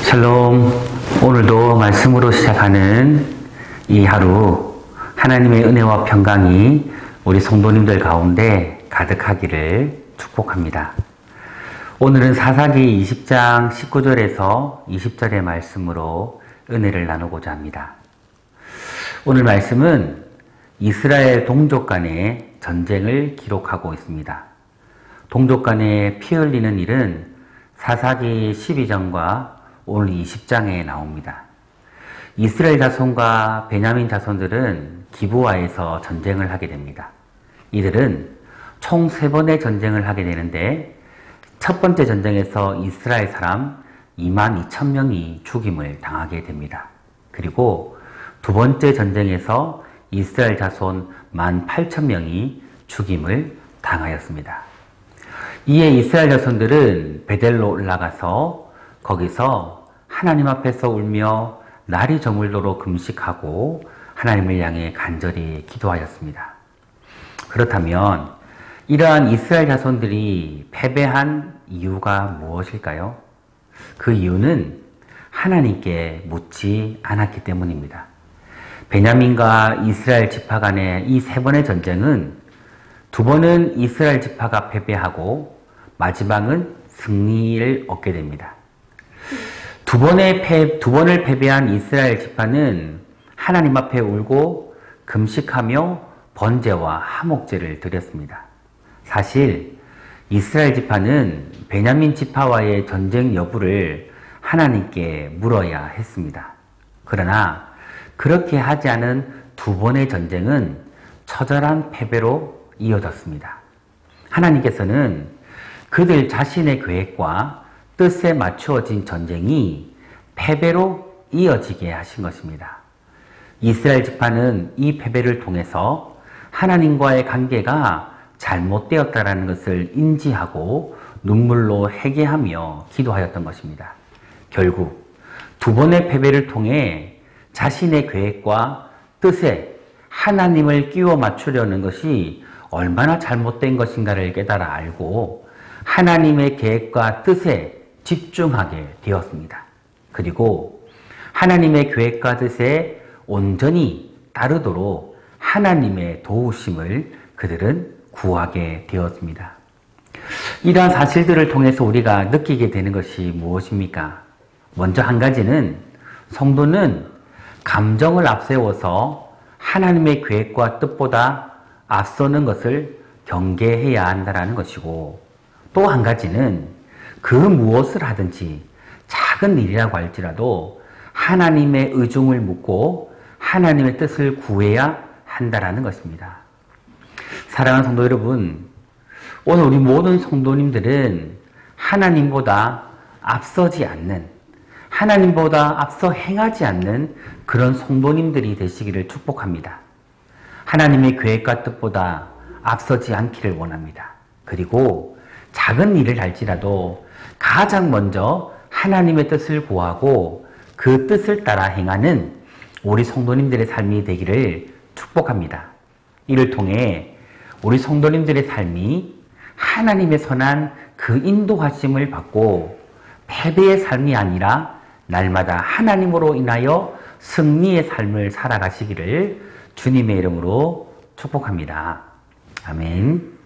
샬롬. 오늘도 말씀으로 시작하는 이 하루, 하나님의 은혜와 평강이 우리 성도님들 가운데 가득하기를 축복합니다. 오늘은 사사기 20장 19절에서 20절의 말씀으로 은혜를 나누고자 합니다. 오늘 말씀은 이스라엘 동족 간의 전쟁을 기록하고 있습니다. 동족 간에 피 흘리는 일은 사사기 12장과 오늘 20장에 나옵니다. 이스라엘 자손과 베냐민 자손들은 기브아에서 전쟁을 하게 됩니다. 이들은 총 3번의 전쟁을 하게 되는데, 첫 번째 전쟁에서 이스라엘 사람 22,000명이 죽임을 당하게 됩니다. 그리고 두 번째 전쟁에서 이스라엘 자손 18,000명이 죽임을 당하였습니다. 이에 이스라엘 자손들은 베델로 올라가서 거기서 하나님 앞에서 울며 날이 저물도록 금식하고 하나님을 향해 간절히 기도하였습니다. 그렇다면 이러한 이스라엘 자손들이 패배한 이유가 무엇일까요? 그 이유는 하나님께 묻지 않았기 때문입니다. 베냐민과 이스라엘 지파 간의 이 3번의 전쟁은 2번은 이스라엘 지파가 패배하고 마지막은 승리를 얻게 됩니다. 두 번을 패배한 이스라엘 지파는 하나님 앞에 울고 금식하며 번제와 화목제를 드렸습니다. 사실 이스라엘 지파는 베냐민 지파와의 전쟁 여부를 하나님께 물어야 했습니다. 그러나 그렇게 하지 않은 2번의 전쟁은 처절한 패배로 이어졌습니다. 하나님께서는 그들 자신의 계획과 뜻에 맞추어진 전쟁이 패배로 이어지게 하신 것입니다. 이스라엘 지파는 이 패배를 통해서 하나님과의 관계가 잘못되었다는 것을 인지하고 눈물로 회개하며 기도하였던 것입니다. 결국 2번의 패배를 통해 자신의 계획과 뜻에 하나님을 끼워 맞추려는 것이 얼마나 잘못된 것인가를 깨달아 알고 하나님의 계획과 뜻에 집중하게 되었습니다. 그리고 하나님의 계획과 뜻에 온전히 따르도록 하나님의 도우심을 그들은 구하게 되었습니다. 이러한 사실들을 통해서 우리가 느끼게 되는 것이 무엇입니까? 먼저 한 가지는 성도는 감정을 앞세워서 하나님의 계획과 뜻보다 앞서는 것을 경계해야 한다는 것이고, 또 한 가지는 그 무엇을 하든지 작은 일이라고 할지라도 하나님의 의중을 묻고 하나님의 뜻을 구해야 한다는 것입니다. 사랑하는 성도 여러분, 오늘 우리 모든 성도님들은 하나님보다 앞서지 않는, 하나님보다 앞서 행하지 않는 그런 성도님들이 되시기를 축복합니다. 하나님의 계획과 뜻보다 앞서지 않기를 원합니다. 그리고 작은 일을 할지라도 가장 먼저 하나님의 뜻을 구하고 그 뜻을 따라 행하는 우리 성도님들의 삶이 되기를 축복합니다. 이를 통해 우리 성도님들의 삶이 하나님의 선한 그 인도하심을 받고 패배의 삶이 아니라 날마다 하나님으로 인하여 승리의 삶을 살아가시기를 주님의 이름으로 축복합니다. 아멘.